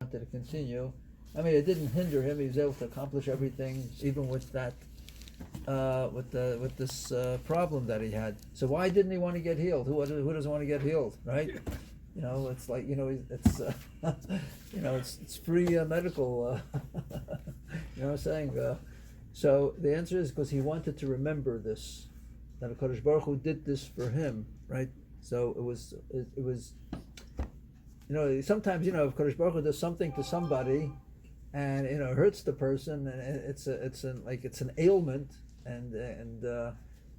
wanted to continue. I mean, it didn't hinder him. He was able to accomplish everything, even with that, with this problem that he had. So why didn't he want to get healed? Who doesn't want to get healed, right? You know, it's like it's it's free medical. You know what I'm saying? So the answer is because he wanted to remember this, that HaKadosh Baruch Hu did this for him, right? So it was. Sometimes if Kadosh Baruch Hu does something to somebody, and hurts the person, and it's an ailment, and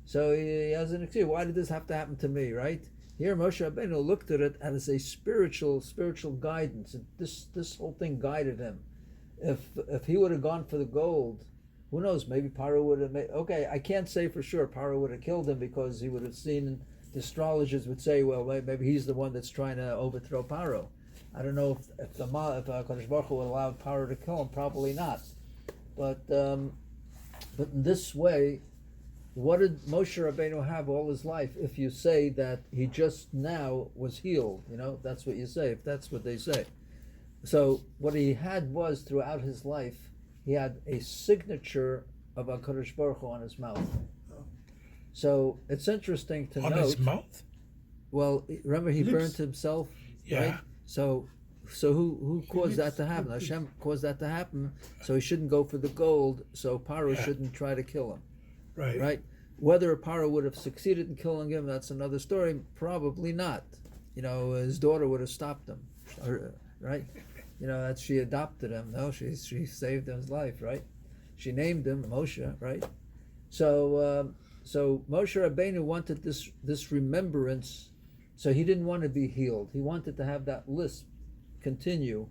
so he has an excuse. Why did this have to happen to me, right? Here Moshe Rabbeinu looked at it as a spiritual guidance. This whole thing guided him. If he would have gone for the gold, who knows? Maybe Paro would have made. Okay, I can't say for sure Paro would have killed him because he would have seen. The astrologers would say, well, maybe he's the one that's trying to overthrow Paro. I don't know if Kodesh Baruch Hu would allow Paro to kill him. Probably not. But in this way, what did Moshe Rabbeinu have all his life? If you say that he just now was healed, that's what you say. If that's what they say, so what he had was throughout his life, he had a signature of HaKadosh Baruch Hu on his mouth. So it's interesting to note. On his mouth? Well, remember he Lips. burned himself, Yeah. right? So who caused that to happen? Hashem caused that to happen, so he shouldn't go for the gold. So Paro shouldn't try to kill him, right? Whether Paro would have succeeded in killing him, that's another story. Probably not. His daughter would have stopped him, right? That she adopted him. No, she saved his life, right? She named him Moshe, right? So Moshe Rabbeinu wanted this remembrance, so he didn't want to be healed. He wanted to have that lisp continue,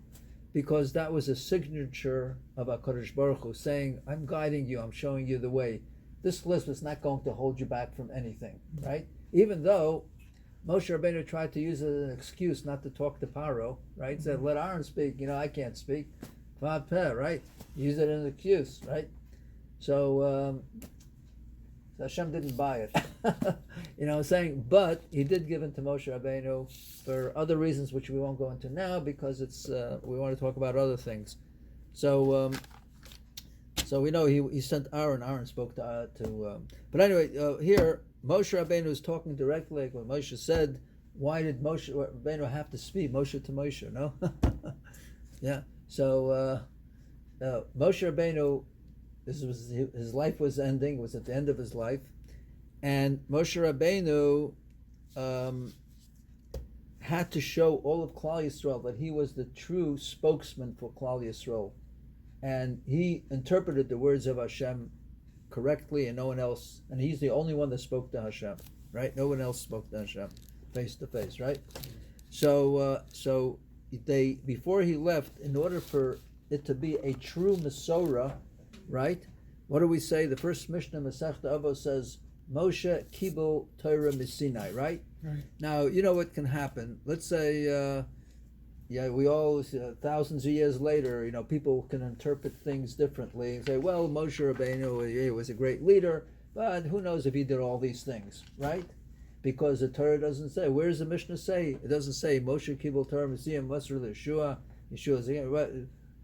because that was a signature of HaKadosh Baruch Hu saying, I'm guiding you, I'm showing you the way. This lisp is not going to hold you back from anything, right? Even though Moshe Rabbeinu tried to use it as an excuse not to talk to Paro, right? He said, let Aaron speak, I can't speak. Right? Use it as an excuse, right? So Hashem didn't buy it, saying, but he did give it to Moshe Rabbeinu for other reasons, which we won't go into now because it's we want to talk about other things. So we know he sent Aaron. Aaron spoke but anyway, here Moshe Rabbeinu is talking directly. Like when Moshe said, "Why did Moshe Rabbeinu have to speak Moshe to Moshe?" No, yeah. So Moshe Rabbeinu. His life was ending. It was at the end of his life, and Moshe Rabbeinu had to show all of Klal Yisrael that he was the true spokesman for Klal Yisrael, and he interpreted the words of Hashem correctly, and no one else. And he's the only one that spoke to Hashem, right? No one else spoke to Hashem face to face, right? So they before he left, in order for it to be a true Masorah. Right? What do we say? The first Mishnah, Masechta Avos, says, Moshe Kibul Torah Misinai, right? Now, what can happen. Let's say, we all, thousands of years later, people can interpret things differently and say, well, Moshe Rabbeinu, he was a great leader, but who knows if he did all these things, right? Because the Torah doesn't say. Where does the Mishnah say? It doesn't say, Moshe Kibul Torah Misinai, Masr Yeshua.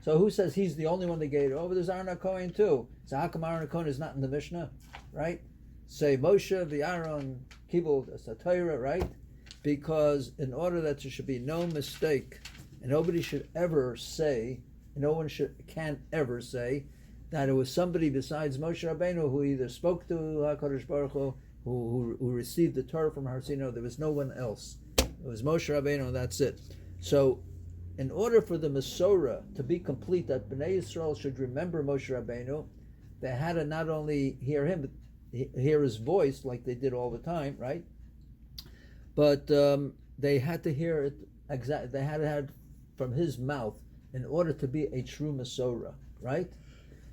So who says he's the only one that gave it? Oh, but there's Aaron HaKohen too. So how come Aaron HaKohen is not in the Mishnah, right? Say Moshe the Aaron Kibul Torah, right? Because in order that there should be no mistake, and nobody should ever say, can ever say, that it was somebody besides Moshe Rabbeinu who either spoke to HaKadosh Baruch Hu, who received the Torah from Har Sinai. There was no one else. It was Moshe Rabbeinu, and that's it. So in order for the Masorah to be complete, that Bnei Yisrael should remember Moshe Rabbeinu, they had to not only hear him, but hear his voice like they did all the time, right? But they had to hear it exactly. They had to have it from his mouth in order to be a true Masorah, right?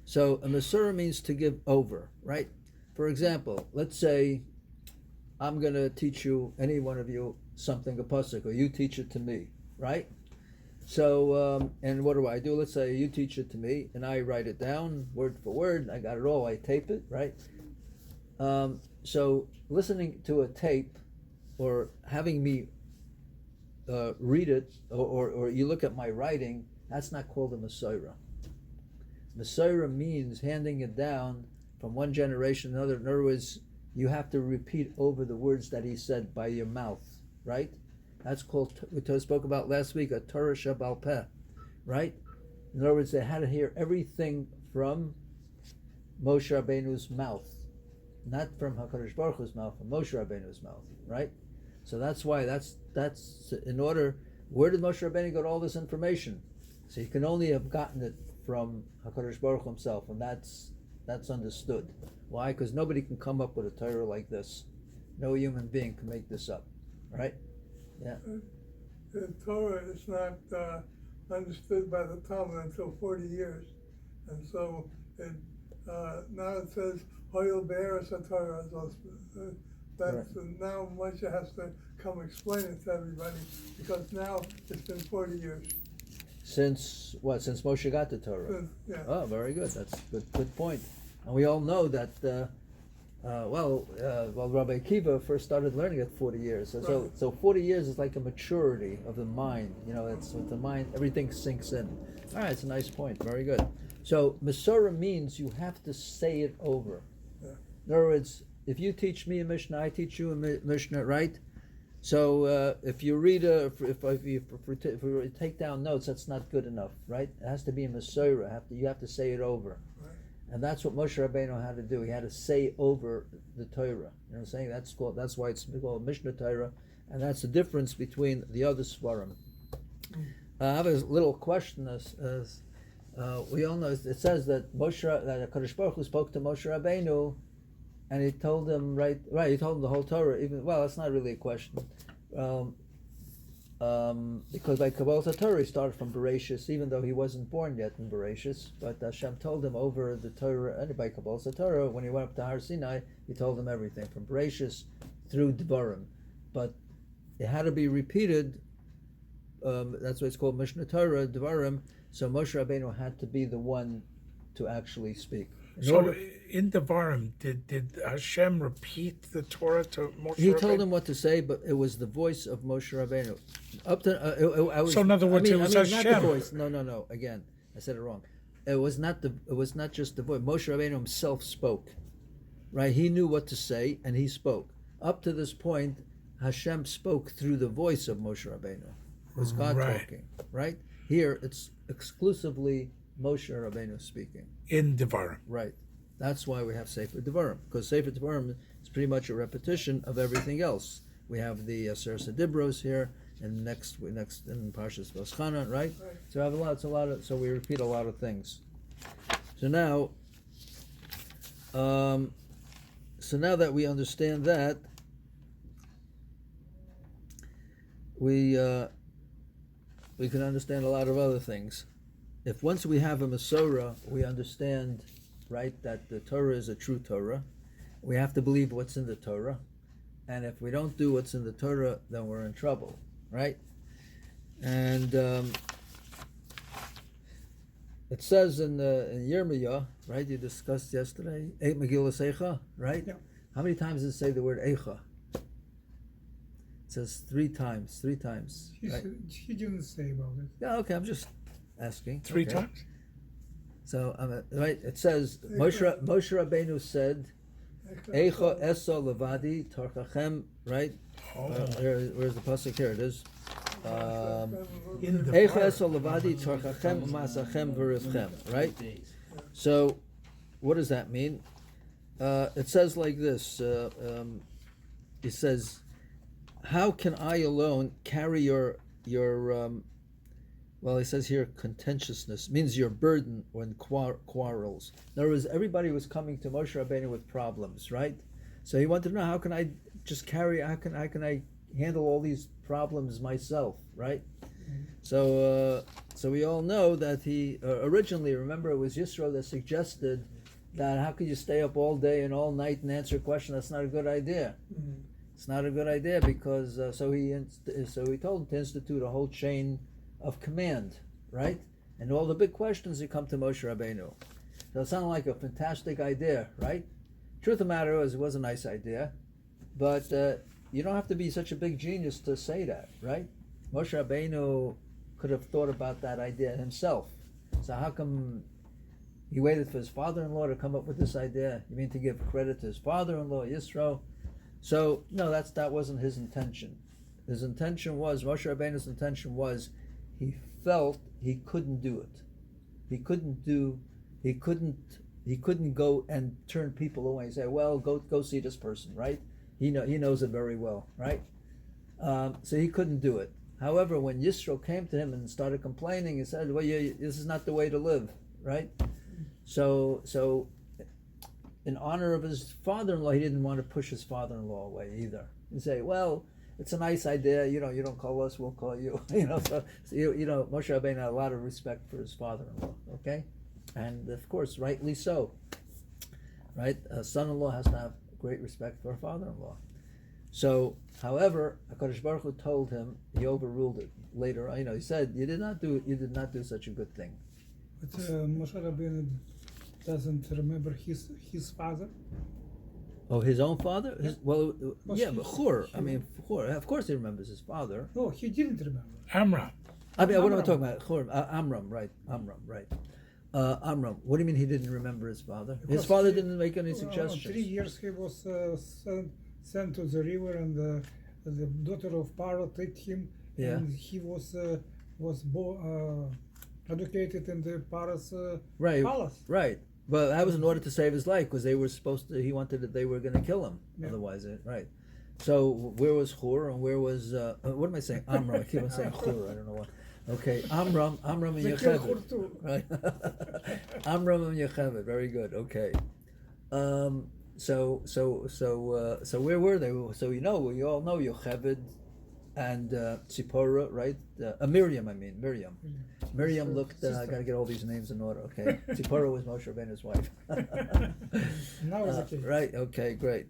So a Masorah means to give over, right? For example, let's say I'm going to teach you, any one of you, something, a pasuk, or you teach it to me, right? So, and what do? Let's say you teach it to me, and I write it down word for word. I got it all. I tape it, right? So, listening to a tape, or having me read it, or you look at my writing, That's not called a Masorah. Masorah means handing it down from one generation to another. In other words, you have to repeat over the words that he said by your mouth, right? That's called, we spoke about last week, a Torah Shebal Peh, right? In other words, they had to hear everything from Moshe Rabbeinu's mouth, not from HaKadosh Baruch Hu's mouth, from Moshe Rabbeinu's mouth, right? So that's why, that's in order, where did Moshe Rabbeinu get all this information? So he can only have gotten it from HaKadosh Baruch Hu himself, and that's understood. Why? Because nobody can come up with a Torah like this. No human being can make this up, right? Yeah. The Torah is not understood by the Talmud until 40 years, and so now it says Hoyel Be'eres HaTorah. That's now Moshe has to come explain it to everybody, because now it's been 40 years. Since what? Since Moshe got the Torah. Yeah. Oh, very good. That's good point. And we all know that. Rabbi Akiva first started learning at 40 years. So 40 years is like a maturity of the mind. You know, it's with the mind, everything sinks in. All right, it's a nice point. Very good. So Masorah means you have to say it over. Yeah. In other words, if you teach me a Mishnah, I teach you a Mishnah, right? So if you read if you take down notes, that's not good enough, right? It has to be a Masorah. You have to say it over. Right. And that's what Moshe Rabbeinu had to do. He had to say over the Torah. You know what I'm saying? That's why it's called Mishnah Torah, and that's the difference between the other Svarim. I have a little question. As we all know, it says that Kadosh Baruch Hu spoke to Moshe Rabbeinu, and he told him he told him the whole Torah. That's not really a question. Because by Kabbalah Torah he started from Bereshis, even though he wasn't born yet in Bereshis. But Hashem told him over the Torah, and by Kabbalah Torah, when he went up to Har Sinai, he told him everything from Bereshis through Devarim. But it had to be repeated. That's why it's called Mishnah Torah, Devarim. So Moshe Rabbeinu had to be the one to actually speak. In Devarim, did Hashem repeat the Torah to Moshe Rabbeinu? He told him what to say, but it was the voice of Moshe Rabbeinu. So in other words, it was Hashem. Not the voice. No. Again, I said it wrong. It was not just the voice. Moshe Rabbeinu himself spoke. Right? He knew what to say, and he spoke. Up to this point, Hashem spoke through the voice of Moshe Rabbeinu. It was God talking. Right? Here, it's exclusively Moshe Rabbeinu speaking. In Devarim. Right. That's why we have Sefer Devarim, because Sefer Devarim is pretty much a repetition of everything else. We have the Aseret Dibros here, and next in Parshas Vaschana, right? So we have so we repeat a lot of things. So now that we understand that, we can understand a lot of other things. If once we have a Masorah, we understand, right, that the Torah is a true Torah. We have to believe what's in the Torah. And if we don't do what's in the Torah, then we're in trouble, right? And it says in Yirmiyah, right, you discussed yesterday, Eight Megillas Eicha, right? Yeah. How many times does it say the word Eicha? It says three times. Right? She didn't say about it. Yeah, okay, I'm just asking. Three times? So, right, it says, Moshe Rabbeinu said, Eicha Esa Levadi Tarchachem, right? Where's the pasuk? Here it is. Eicha Esa Levadi Tarchachem Masachem V'Rivchem, right? So, what does that mean? It says like this. It says, how can I alone carry your well, he says here, contentiousness means your burden when quarrels. In other words, everybody was coming to Moshe Rabbeinu with problems, right? So he wanted to know, how can I just carry? How can I handle all these problems myself, right? So we all know that he originally, remember, it was Yisro that suggested that how could you stay up all day and all night and answer a question? That's not a good idea. Mm-hmm. It's not a good idea because so he told him to institute a whole chain of command, right? And all the big questions that come to Moshe Rabbeinu. So it sounded like a fantastic idea, right? Truth of the matter is, it was a nice idea, but you don't have to be such a big genius to say that, right? Moshe Rabbeinu could have thought about that idea himself. So how come he waited for his father-in-law to come up with this idea? You mean to give credit to his father-in-law, Yisro? So no, that wasn't his intention. His intention was, Moshe Rabbeinu's intention was, he felt he couldn't do it. He couldn't go and turn people away and say, well, go see this person, right? He knows it very well, right? So he couldn't do it. However, when Yisro came to him and started complaining, he said, well, this is not the way to live, right? So in honor of his father-in-law, he didn't want to push his father-in-law away either. He'd say, well, it's a nice idea, you don't call us, we'll call you. So Moshe Rabbeinu had a lot of respect for his father-in-law, okay? And of course, rightly so, right? A son-in-law has to have great respect for a father-in-law. So, however, HaKadosh Baruch Hu told him, he overruled it later. He said, you did not do such a good thing. But Moshe Rabbeinu doesn't remember his father. Oh, his own father? But Chur. Chur. Of course he remembers his father. No, he didn't remember. Amram. What am I talking about? Chur, Amram, right. Amram. What do you mean he didn't remember his father? His father didn't make any suggestions. 3 years he was sent to the river, and the daughter of Paro took him, and he was educated in the Paro's palace. Right. But that was in order to save his life, because they were he wanted that they were going to kill him. Yeah. Otherwise, right. So where was Chur and where was, what am I saying? Amram. I keep on saying Chur. I don't know what. Okay, Amram and Yocheved. Right. Amram and Yocheved. Very good. Okay. So where were they? So we all know Yocheved and Tzipporah, right? Miriam. Miriam looked. I got to get all these names in order. Okay. Tzipporah was Moshe Rabbeinu's wife. Now it's okay. Right. Okay. Great.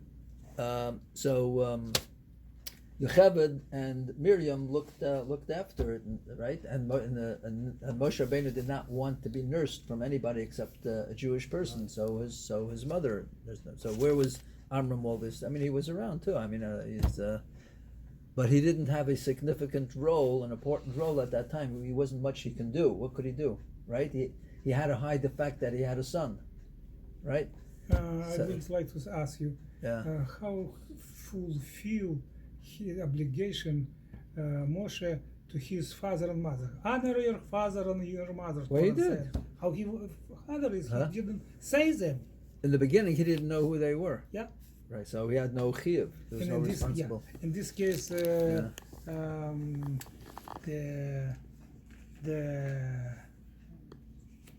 Yocheved and Miriam looked after it, right? And Moshe Rabbeinu did not want to be nursed from anybody except a Jewish person. So his mother. So where was Amram all this? He was around too. But he didn't have a significant role, an important role at that time. He wasn't much he can do. What could he do, right? He had to hide the fact that he had a son, right? I would like to ask you, how fulfill his obligation, Moshe, to his father and mother? Honor your father and your mother. Well, he did. Said. How he honor is, he didn't say them. In the beginning, he didn't know who they were. Yeah. Right, so he had no chiyuv. There was no responsible. In this case, the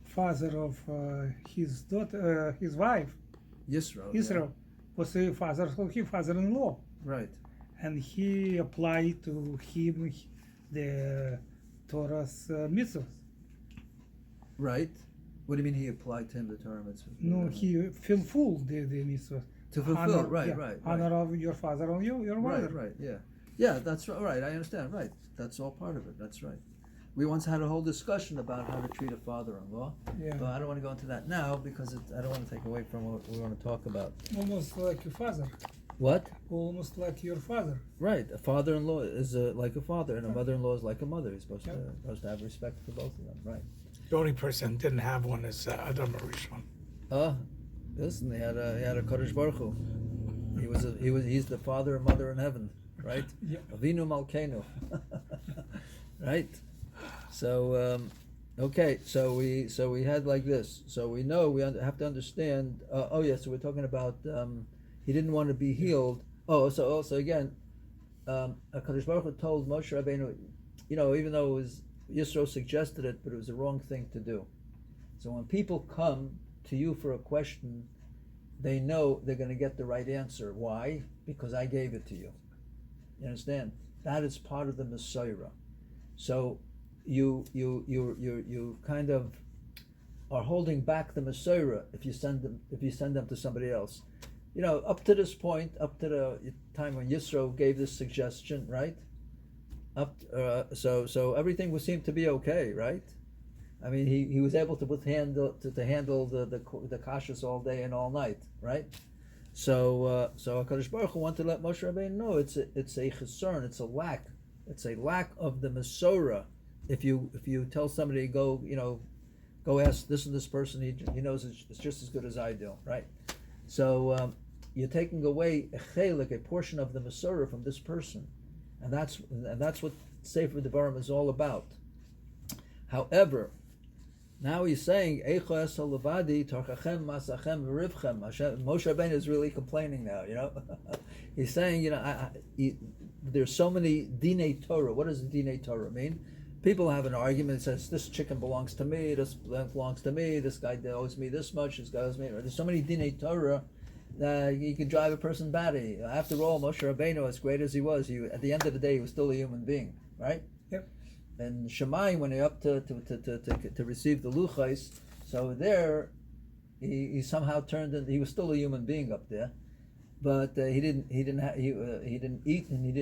father of his daughter, his wife, Yisro, was the father of his father-in-law. Right. And he applied to him the Torah's mitzvahs. Right. What do you mean he applied to him the Torah mitzvahs? No, he fulfilled the mitzvahs. To fulfill, right. Honor of your father and your mother. Right, yeah, that's right. I understand, right. That's all part of it. That's right. We once had a whole discussion about how to treat a father-in-law. Yeah. But I don't want to go into that now because I don't want to take away from what we want to talk about. Almost like your father. What? Almost like your father. Right. A father-in-law is like a father, and a mother-in-law is like a mother. He's supposed to have respect for both of them. Right. The only person didn't have one is Adam Rishon. Listen, he had a Kodesh Baruch Hu. He's the father and mother in heaven, right? Avinu Malkeinu, right? So okay, so we had like this. So we know we have to understand. So we're talking about he didn't want to be healed. So again, Kodesh Baruch Hu told Moshe Rabbeinu, even though it was Yisro suggested it, but it was the wrong thing to do. So when people come to you for a question, they know they're going to get the right answer. Why? Because I gave it to you. You understand? That is part of the Messiah. So you kind of are holding back the Messiah if you send them to somebody else. Up to this point, up to the time when Yisro gave this suggestion, right? So everything would seem to be okay, right? He was able to handle the kashas all day and all night, right? So HaKadosh Baruch Hu wanted to let Moshe Rabbeinu know it's a chesron, it's a lack of the Masorah if you tell somebody go go ask this and this person, he knows it's just as good as I do, right? So you're taking away a portion of the Masorah from this person, and that's what Sefer Devarim is all about. However, now he's saying Eicha es halavadi tarchachem masachem v'rivchem. Moshe Rabbeinu is really complaining now. He's saying there's so many dinei Torah. What does dinei Torah mean? People have an argument that says this chicken belongs to me, this belongs to me, this guy owes me this much, this guy owes me. There's so many dinei Torah that you can drive a person batty. After all, Moshe Rabbeinu, as great as he was, at the end of the day, he was still a human being, right? Yep. And Shemayim, when they're up to receive the luchais, so there, he somehow turned in. He was still a human being up there, but he didn't eat, and he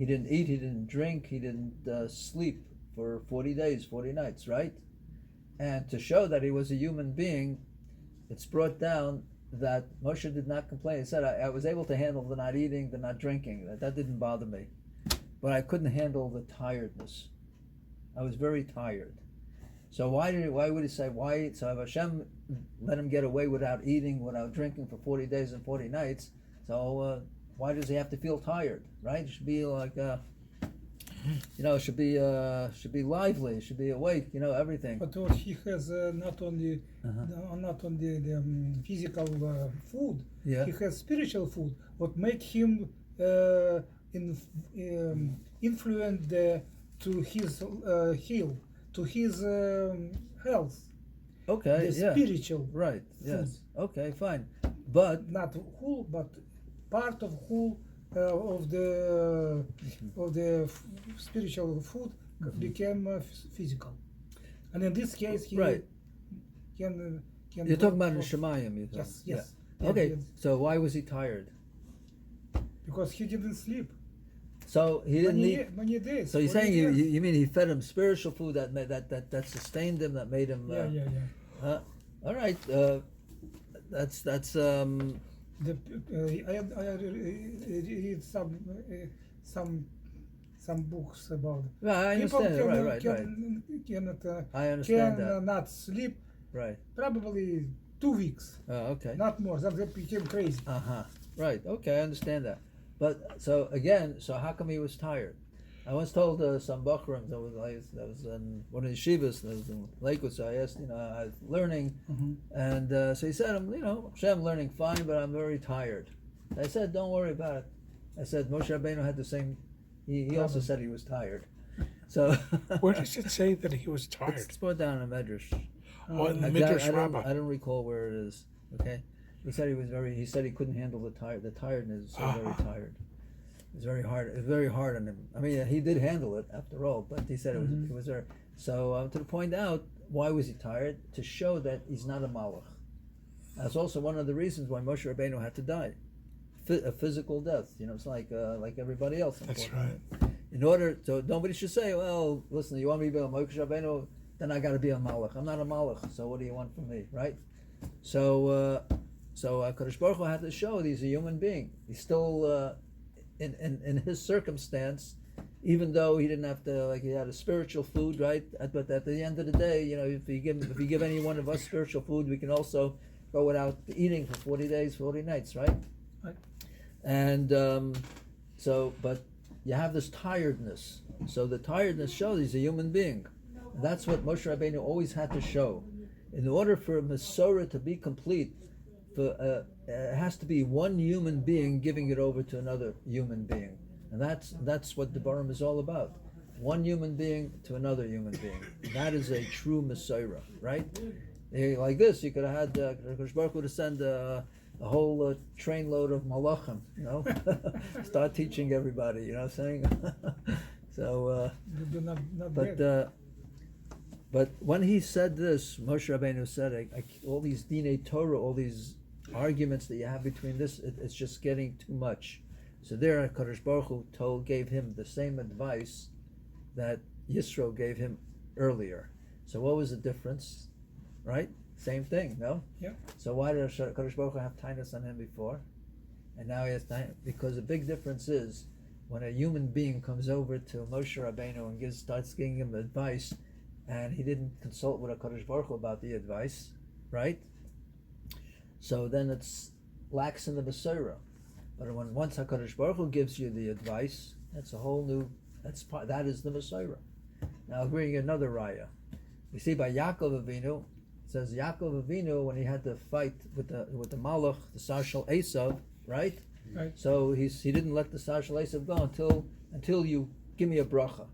didn't drink, he didn't sleep for 40 days, 40 nights, right? And to show that he was a human being, it's brought down that Moshe did not complain. He said, I was able to handle the not eating, the not drinking. That didn't bother me. But I couldn't handle the tiredness. I was very tired. So why would he say why? So if Hashem let him get away without eating, without drinking for 40 days and 40 nights, so why does he have to feel tired? Right? It should be like it should be lively. It should be awake. Everything. But what he has not only the physical food. Yeah. He has spiritual food. What make him influence to his heal, to his health. Okay. The spiritual. Right. Food. Yes. Okay. Fine. But not whole, but part of whole of the spiritual food became physical, and in this case he right. can You're talking about in Shemayim. Yes. Yeah. Yeah, Okay. yes. So why was he tired? Because he didn't sleep. So he didn't eat. Many days. So you're 40 saying years. you mean he fed him spiritual food that sustained him, that made him. Yeah. All right. That's I read some books about it. Right, I People understand. Right. cannot I understand that. cannot sleep. Right. Probably 2 weeks, Okay. not more. Then they became crazy. Right. Okay, I understand that. But so how come he was tired? I once told some Bachram that was in one of the yeshivas that was in Lakewood. So I asked, I was learning, and so he said, I'm learning fine, but I'm very tired. I said, don't worry about it. I said, Moshe Rabbeinu had the same. He also said he was tired. So Where does it say that he was tired? it's brought down in the Medrash. In the Midrash I Rabbah. don't recall where it is. Okay, he said he said he couldn't handle the tiredness. So very tired. It was very hard. It was very hard on him. I mean, he did handle it after all, but he said it was there. So to point out why was he tired, to show that he's not a malach. That's also one of the reasons why Moshe Rabbeinu had to die, a physical death. It's like everybody else. That's right. In order, so nobody should say, well, listen, you want me to be a Moshe Rabbeinu, then I got to be a malach. I'm not a malach, so what do you want from me, right? So Kadosh Baruch Hu had to show that he's a human being. He's still in his circumstance, even though he didn't have to, he had a spiritual food, right? But at the end of the day, if you give any one of us spiritual food, we can also go without eating for 40 days, 40 nights, right? Right. And but you have this tiredness. So the tiredness shows he's a human being. And that's what Moshe Rabbeinu always had to show. In order for Masorah to be complete, it has to be one human being giving it over to another human being. And that's what the Barim is all about. One human being to another human being. That is a true Masorah, right? Like this, you could have had Kodesh Baruch Hu to send a whole trainload of malachim, start teaching everybody, you know what I'm saying? So, Not but when he said this, Moshe Rabbeinu said, all these dinei Torah, all these arguments that you have between this, it's just getting too much. So there, Kodesh Baruch Hu gave him the same advice that Yisro gave him earlier. So what was the difference? Right? Same thing, no? Yeah. So why did Kodesh Baruch Hu have tinus on him before? And now he has tinus? Because the big difference is when a human being comes over to Moshe Rabbeinu and starts giving him advice, and he didn't consult with HaKadosh Baruch Hu about the advice, right? So then it's lacks in the Besorah. But once HaKadosh Baruch Hu gives you the advice, that's a whole new, that is the Besorah. Now I'll bring you another raya. We see by Yaakov Avinu, it says Yaakov Avinu, when he had to fight with the Malach, the Sashal Esav, right? Right. So he didn't let the Sashal Esav go until you give me a bracha.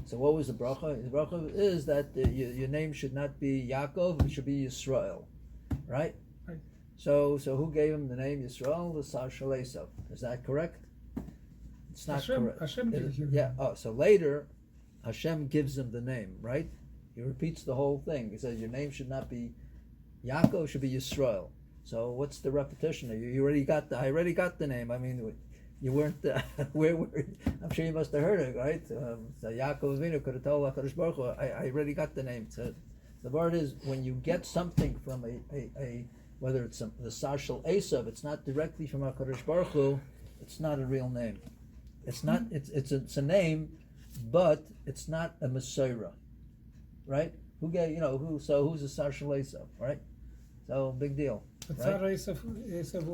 So what was the bracha? The bracha is that your name should not be Yaakov, it should be Yisrael, right? Right. So who gave him the name Yisrael? The Sashal Esav. Is that correct? It's not correct. Hashem gave him. Yeah. Oh, so later Hashem gives him the name, right? He repeats the whole thing. He says your name should not be Yaakov, it should be Yisrael. So what's the repetition? You already got I already got the name. I mean, you weren't. I'm sure you must have heard it, right? So Yaakov Avinu could have told HaKadosh Baruch Hu, I already got the name. So the word is when you get something from a whether it's the Sashal Esav, it's not directly from HaKadosh Baruch Hu. It's not a real name. It's not. It's a name, but it's not a Mesorah, right? Who gave who? So who's the Sashal Esav, right? So big deal. But Right? Sarah Esav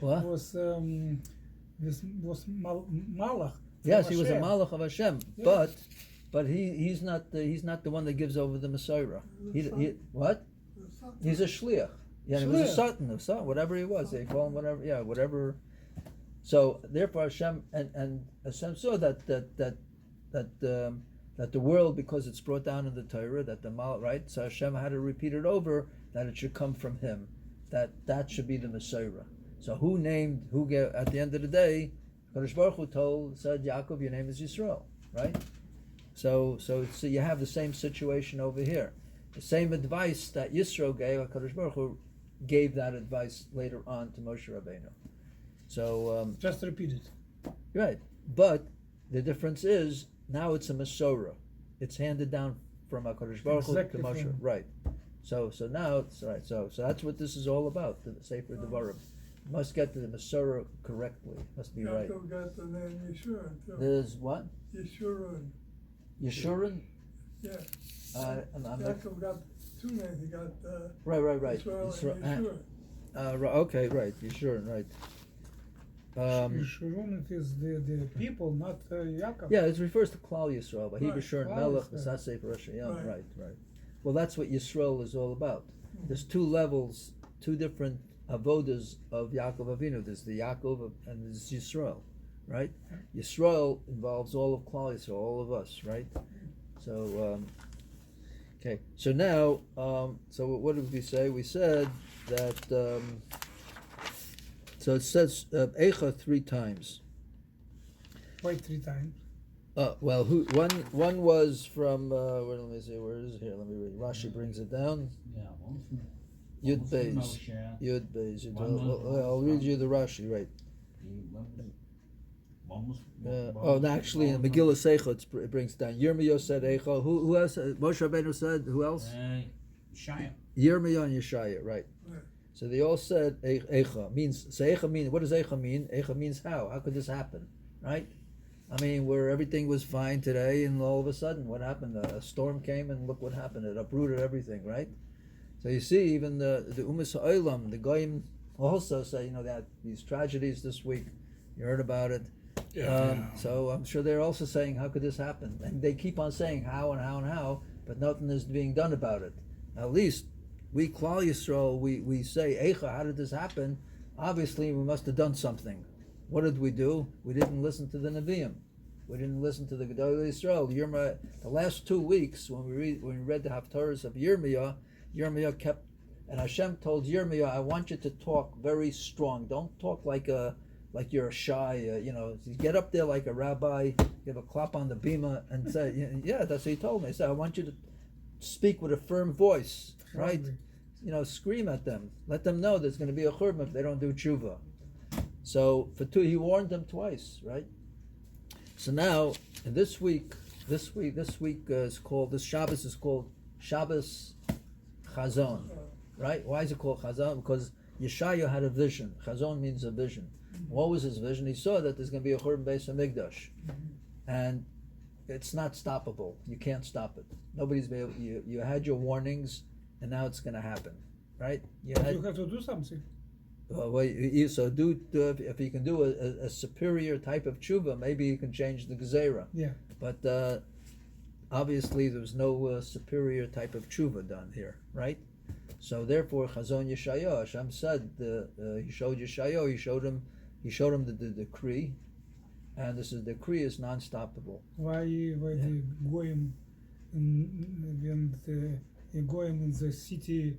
What? was Malach. Yes, from he was a Hashem. Malach of Hashem, Yeah. but he's not the one that gives over the Mesorah. He what? He's a shliach. Yeah, he was a satan, whatever he was. They call him whatever. Yeah, whatever. So therefore, Hashem and Hashem saw that the world, because it's brought down in the Torah, that the Mal, right? So Hashem had to repeat it over that it should come from him. That should be the Mesorah. So who gave at the end of the day? Kadosh Baruch Hu said Yaakov, your name is Yisrael, right? So you have the same situation over here. The same advice that Yisro gave, Kadosh Baruch Hu gave that advice later on to Moshe Rabbeinu. So Just repeat it. right, but the difference is now it's a Mesorah. It's handed down from Hakadosh Baruch Hu Exactly to Moshe. from- Right. So now it's right. So that's what this is all about. The Sefer Devarim must get the Mesorah correctly. Must be right. Yaakov got the name Yeshua too. There's what? Yeshurun. Yeshurun. Yeah. I'm not- Yaakov got two names. He got right. Israel Yisro- and Yeshua. right, okay, right. Yeshurun, right. Yeshurun is the people, not Yaakov. Yeah, it refers to Klal Yisrael, but he Right. B'Shur Klal Melech, Yisrael. V'Sasei Parashayim. Right. Right. Well, that's what Yisrael is all about. There's two levels, two different avodas of Yaakov Avinu. There's the Yaakov and there's Yisrael, right? Yisrael involves all of Klal Yisrael, all of us, right? So, okay. So now, so what did we say? We said that. So it says Eicha 3 times. Why 3 times? Well, one was from let me see, where is it here? Let me read. Rashi brings it down. Yeah, one from Yud one from Beis. Moshe. Yud Beis. One was I'll read you the Rashi, right? One was. Oh, no, actually, in Megillah Seicha it brings down. Yirmiyahu said Eicha. Who else? Moshe Rabbeinu said. Who else? Shia. Yirmiyahu and Yeshaya, right? Right. So they all said Eicha means. So Eicha mean. What does Eicha mean? Eicha means how? How could this happen? Right? I mean, where everything was fine today, and all of a sudden, what happened? A storm came, and look what happened. It uprooted everything, right? So you see, even the Umas Ha'olam, the Goyim also say, they had these tragedies this week. You heard about it. So I'm sure they're also saying, how could this happen? And they keep on saying how and how and how, but nothing is being done about it. At least we Klal Yisrael, we say, Eicha, how did this happen? Obviously, we must have done something. What did we do? We didn't listen to the Nevi'im. We didn't listen to the Gedolei Yisrael. The last 2 weeks, when we read the Haftarahs of Yirmiyah kept, and Hashem told Yirmiyah, I want you to talk very strong. Don't talk like you're shy. You get up there like a rabbi, give a clap on the bima, and say, yeah, that's what he told me. He said, I want you to speak with a firm voice, right? Scream at them. Let them know there's going to be a churban if they don't do tshuva. So he warned them twice, right? So now, this week is called, this Shabbos is called Shabbos Chazon, right? Why is it called Chazon? Because Yeshaya had a vision. Chazon means a vision. What was his vision? He saw that there's going to be a Churban Beis Hamikdash, and it's not stoppable. You can't stop it. Nobody's been able. You had your warnings, and now it's going to happen, right? You have to do something. If you can do a superior type of tshuva, maybe you can change the gezerah. Yeah. But obviously, there's no superior type of tshuva done here, right? So therefore, Chazon Yeshayahu, Hashem said, he showed Yeshayahu, he showed him the decree, and this decree is non-stoppable. Why the goyim when the goyim in the city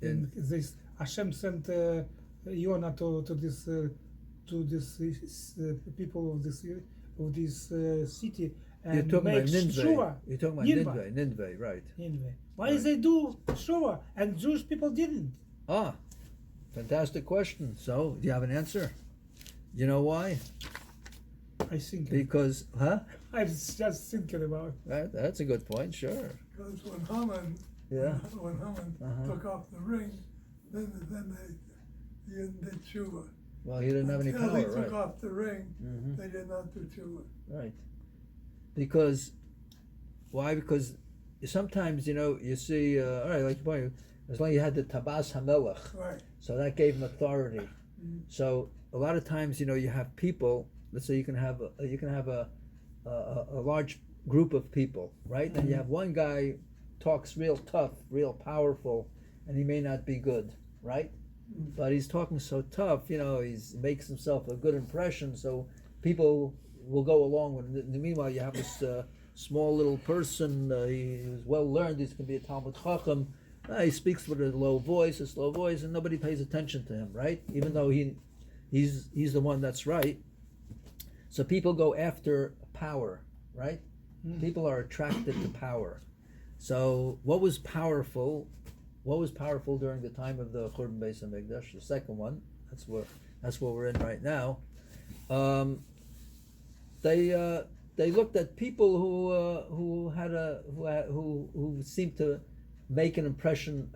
and this Hashem sent Yonah to this people of this city You're and talking make about Nineveh. Shuvah. You're talking about Nineveh, right? Nineveh. Why Right. they do Shuvah and Jewish people didn't? Ah, fantastic question. So, do you have an answer? You know why? I think Because, I'm just thinking about it. That's a good point, sure. Because when Haman, Yeah. when Haman took off the ring, then they did tshuva. Well, he didn't have any Until power, he took right? off the ring, Mhm. they did not do tshuva. Right. Because, why? Because sometimes, you see, all right, like you pointed, as long as you had the Tabas HaMelech, Right. so that gave him authority. Mhm. So a lot of times, you have people. Let's say you can have a large group of people, right? And you have one guy talks real tough, real powerful, and he may not be good, right? But he's talking so tough, he makes himself a good impression, so people will go along with it. Meanwhile, you have this small little person, he's well learned, he's going to be a Talmud Chacham, he speaks with a slow voice, and nobody pays attention to him, right? Even though he's the one that's right. So people go after power, right? People are attracted to power. So what was powerful during the time of the Churban Beis Hamikdash, the second one? That's what we're in right now. They looked at people who seemed to make a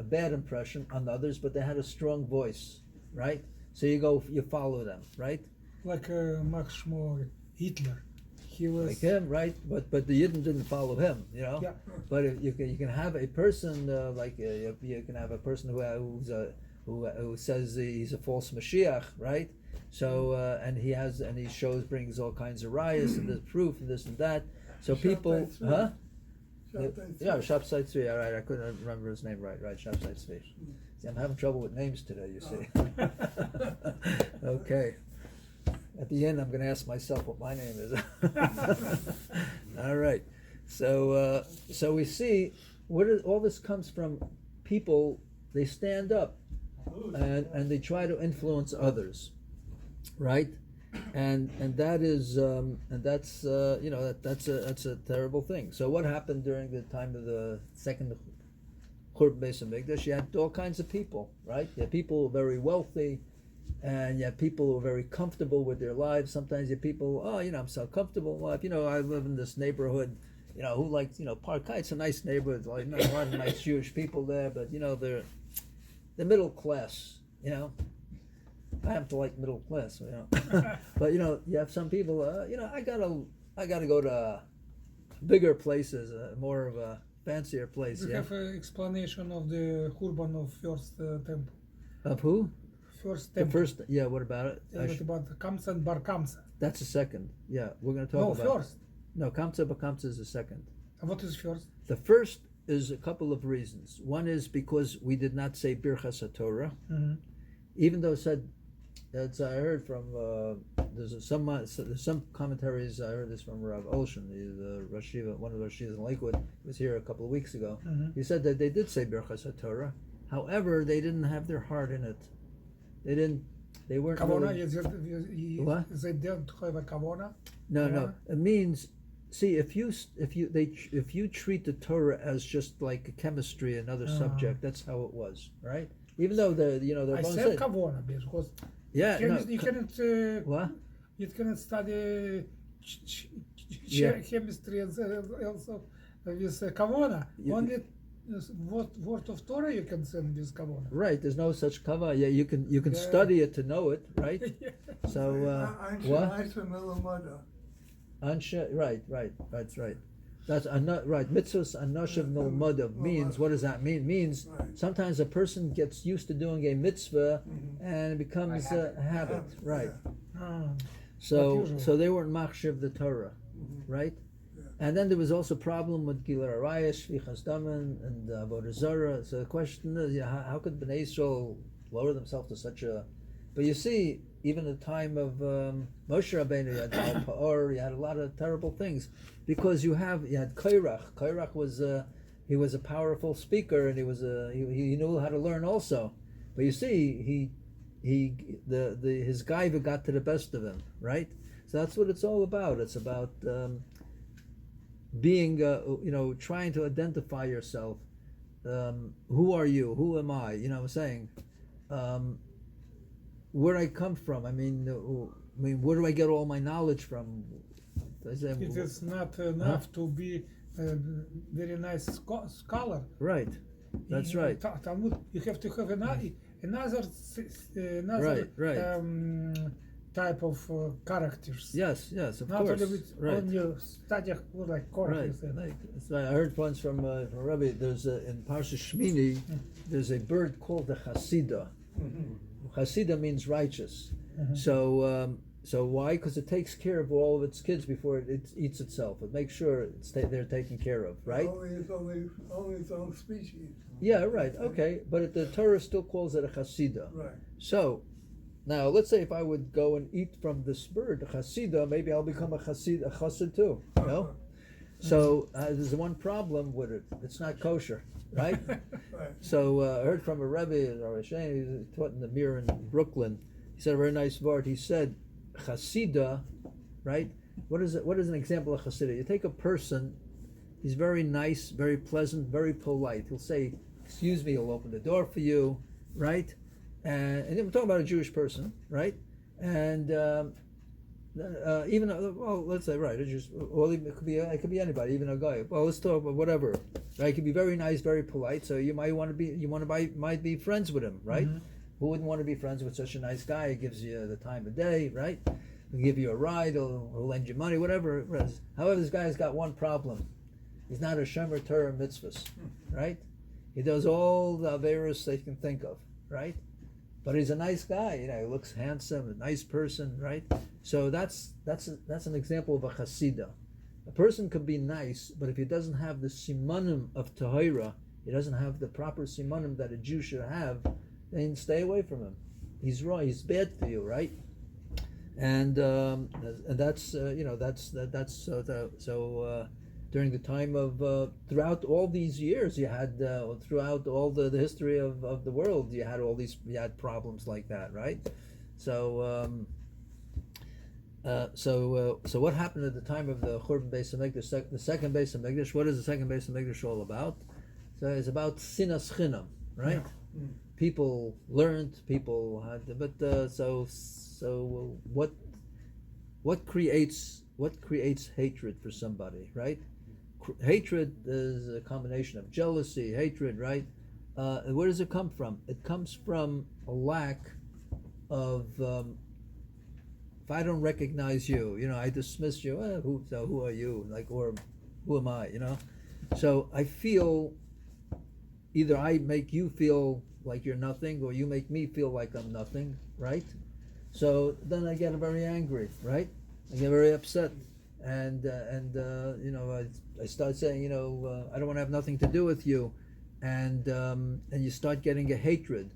bad impression on others, but they had a strong voice, right? So you follow them, right? Like Max Schmoll, Hitler. He was Like him, right? But the Yidden didn't follow him, Yeah. But if you can have a person you can have a person who says he's a false Mashiach, right? So and he brings all kinds of riots and there's proof and this and that. So people, huh? Yeah, Shabtai Tzvi. All right, I couldn't remember his name right. Shabtai Tzvi. See, I'm having trouble with names today. You see. Okay. At the end, I'm going to ask myself what my name is. All right. So we see all this comes from people. They stand up and they try to influence others, right? And that is that's a terrible thing. So what happened during the time of the second Churban Beis Hamikdash? You had all kinds of people, right? You had people who were very wealthy. And you have people who are very comfortable with their lives. Sometimes you have people, I'm so comfortable. Well, I live in this neighborhood, who likes, Park Heights, a nice neighborhood, like not a lot of nice Jewish people there, but they're middle class, I happen to like middle class, but you have some people, I gotta go to bigger places, more of a fancier place. We have an explanation of the Churban of first temple. Of who? First The temple. first, yeah. What about it? What about the Kamsa and Bar Kamsa? That's the second. Yeah, we're going to talk No, about. first. No, Kamsa Bar Kamsa is the second. And what is first? The first is a couple of reasons. One is because we did not say Birchas HaTorah, even though it said. That's I heard from. There's some commentaries. I heard this from Rav Feurisen, the Rosh Yeshiva, one of the Rosh Yeshivas in Lakewood. He was here a couple of weeks ago. He said that they did say Birchas HaTorah. However, they didn't have their heart in it. They weren't Kavona, really, what? They don't have a kavona. No. It means, see, if you treat the Torah as just like chemistry, another subject, that's how it was, right? Even though the I said kavona because you cannot what? You cannot study Yeah. chemistry and also with kavona. Only Yes, what word of Torah you can send with kavod? Right, there's no such kava. Yeah, you can Yeah. study it to know it, right? So what? Ansha, right, that's right. That's right. Mitzvahs anoshav nolmadav means, what does that mean? Means Right. sometimes a person gets used to doing a mitzvah Mhm. and it becomes By a habit, right? Ah, So usual. so they weren't machshav the Torah, right? Yeah. And then there was also a problem with Gilar Araya, Shvichas Daman, and Avodah Zarah. So the question is, how could Bnei Yisrael lower themselves to such a? But you see, even at the time of Moshe Rabbeinu, you had Baal Pa'or, you had a lot of terrible things, because you had Korach. Korach was he was a powerful speaker, and he knew how to learn also. But you see, his gaiva got to the best of him, right? So that's what it's all about. It's about being, trying to identify yourself. Who are you? Who am I? You know what I'm saying? Where I come from. I mean, where do I get all my knowledge from? it is not enough to be a very nice scholar. Right. That's In right. Talmud, you have to have another Right. type of characters. Yes, of Not course. only with Right. only studying like Korach. Right. you said. That's right. I heard once from Rabbi. There's in Parsha Shmini, there's a bird called the Hasidah. Hasidah means righteous. So why? Because it takes care of all of its kids before it eats itself. It makes sure they're taken care of, right? Only its own species. Yeah, right. Okay, but the Torah still calls it a Hasidah. Right. So now, let's say if I would go and eat from this bird, a Hasidah, maybe I'll become a chassid too. You know. So there's one problem with it. It's not kosher, right? Right. So I heard from a Rebbe, Rav Feurisen, he taught in the Mir in Brooklyn. He said a very nice word. He said, Chasida, right? What is it? What is an example of Chasida? You take a person, he's very nice, very pleasant, very polite. He'll say, "Excuse me," he'll open the door for you, right? And I'm talking about a Jewish person, right? And even let's say right, it could be anybody, even a guy. Well, let's talk about whatever. Right? He could be very nice, very polite. So you might be friends with him, right? Mhm. Who wouldn't want to be friends with such a nice guy? He gives you the time of day, right? He'll give you a ride, he'll lend you money, whatever it is. However, this guy's got one problem. He's not a Shomer Torah mitzvahs, right? He does all the averos they can think of, right? But he's a nice guy, he looks handsome, a nice person, right? So that's an example of a chasida. A person could be nice, but if he doesn't have the simanim of tahira, he doesn't have the proper simanim that a Jew should have, then stay away from him. He's wrong. He's bad for you, right? And that's during the time of throughout all these years, you had throughout all the history of the world, you had problems like that, right? So what happened at the time of the Churban Beis Hamikdash, the second Beis Hamikdash? What is the second Beis Hamikdash all about? So it's about sinas chinam, right? Yeah. People learned, people had, but so what creates hatred for somebody, right? Hatred is a combination of jealousy, hatred, right? And where does it come from? It comes from a lack of. If I don't recognize you, I dismiss you. Who are you? Or who am I? So I feel either I make you feel like you're nothing, or you make me feel like I'm nothing, right? So then I get very angry, right? I get very upset, and I start saying, I don't want to have nothing to do with you, and you start getting a hatred,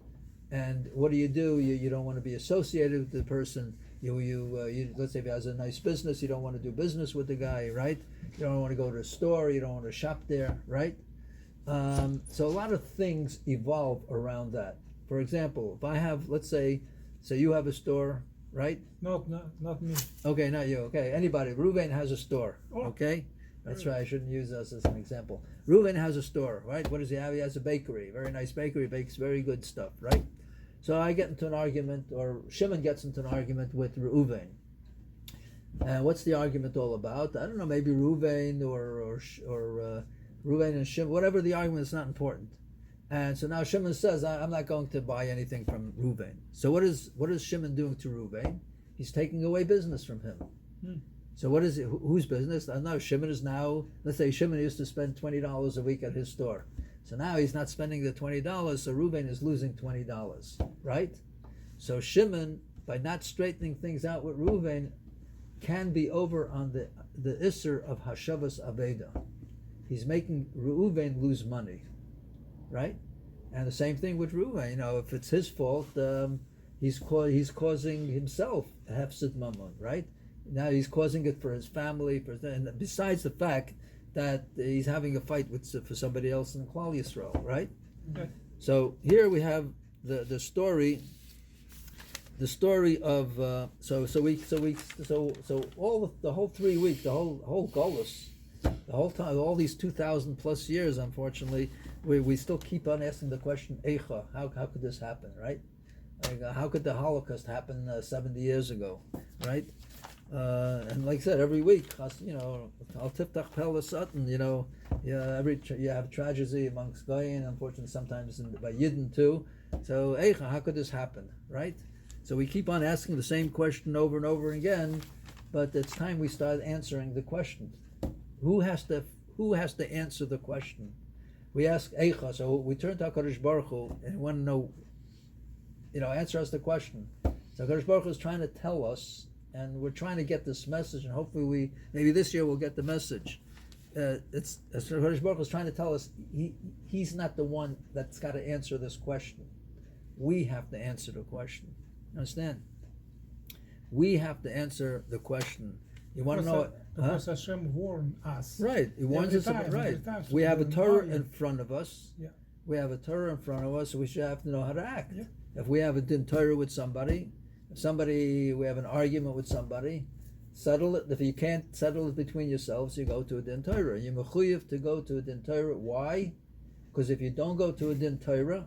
and what do? You don't want to be associated with the person. You let's say if he has a nice business, you don't want to do business with the guy, right? You don't want to go to a store, you don't want to shop there, right? So a lot of things evolve around that. For example, if I have, let's say, so you have a store, right? Not me. Okay, not you. Okay, anybody. Reuven has a store. Oh. Okay, that's right. I shouldn't use us as an example. Reuven has a store, right? What does he have? He has a bakery, very nice bakery, bakes very good stuff, right? So I get into an argument, or Shimon gets into an argument with Reuven. And what's the argument all about? I don't know. Maybe Reuven or Reuven and Shimon, whatever the argument is not important. And so now Shimon says, I'm not going to buy anything from Reuven. So what is Shimon doing to Reuven? He's taking away business from him. So what is it? Whose business? No, Shimon is now, let's say Shimon used to spend $20 a week at his store. So now he's not spending the $20, so Reuven is losing $20, right? So Shimon, by not straightening things out with Reuven, can be over on the Isser of Hashavas Aveda. He's making Reuven lose money, right? And the same thing with Reuven. If it's his fault, he's causing himself a hefsid mammon, right? Now he's causing it for his family, and besides the fact that he's having a fight for somebody else in Kollel Yisrael, right? Okay. So here we have the story of so all the whole 3 weeks, the whole Golus, the whole time, all these 2,000 plus years, unfortunately, we still keep on asking the question, Eicha, how could this happen, right? Like, how could the Holocaust happen 70 years ago, right? And like I said, every week, Al Tiftach Pel Sutton, you have tragedy amongst Goyin, unfortunately sometimes by Yidden too. So, Eicha, how could this happen, right? So we keep on asking the same question over and over again, but it's time we start answering the question. Who has to answer the question? We ask Eicha, so we turn to HaKadosh Baruch Hu and want to know, answer us the question. So HaKadosh Baruch Hu is trying to tell us, and we're trying to get this message, and hopefully maybe this year we'll get the message. It's HaKadosh Baruch Hu is trying to tell us he's not the one that's got to answer this question. We have to answer the question. Understand? We have to answer the question. You want to know it? Because Hashem warned us. Right. He warns us about right. We have a Torah in front of us. Yeah. We have a Torah in front of us, so we should have to know how to act. Yeah. If we have a din Torah with somebody, we have an argument with somebody, settle it. If you can't settle it between yourselves, you go to a din Torah. You're mechuyev to go to a din Torah. Why? Because if you don't go to a din Torah,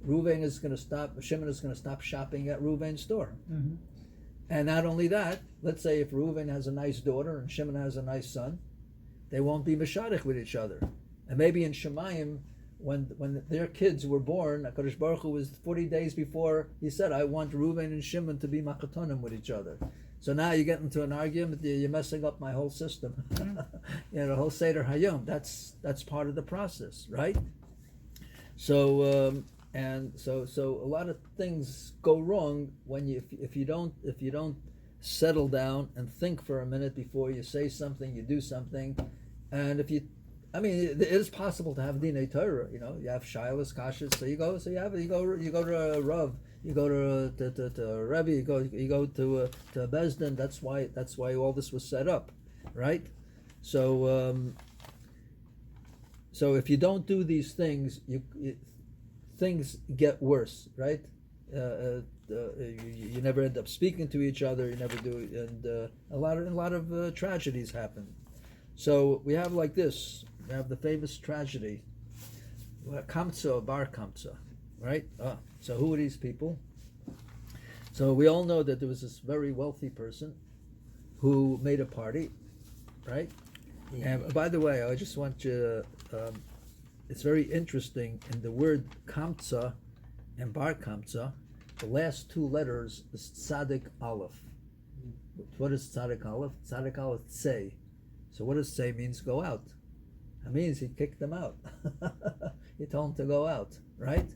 Shimon is going to stop shopping at Reuven's store. Mm-hmm. And not only that, let's say if Reuven has a nice daughter and Shimon has a nice son, they won't be meshadich with each other. And maybe in Shemayim, when their kids were born, HaKadosh Baruch Hu was 40 days before, he said, I want Reuven and Shimon to be makatonim with each other. So now you get into an argument, you're messing up my whole system. The whole Seder Hayom, that's part of the process, right? So so a lot of things go wrong when if you don't settle down and think for a minute before you say something, you do something, and it is possible to have dinei Torah. You have shilas kashas, so you go to a Rav, you go to Rebbe, you go to Bezdin. That's why all this was set up, right? So if you don't do these things, things get worse, right? You never end up speaking to each other. You never do, and a lot of tragedies happen. So we have like this. We have the famous tragedy, Kamtza Bar Kamtza, right? So who are these people? So we all know that there was this very wealthy person who made a party, right? And by the way, I just want you. It's very interesting in the word Kamtza and Bar Kamtza, the last two letters is Tzadik Aleph. What is Tzadik Aleph? Tzadik Aleph Tzei. So what does Tzei means? Go out. That means he kicked them out. He told them to go out, right?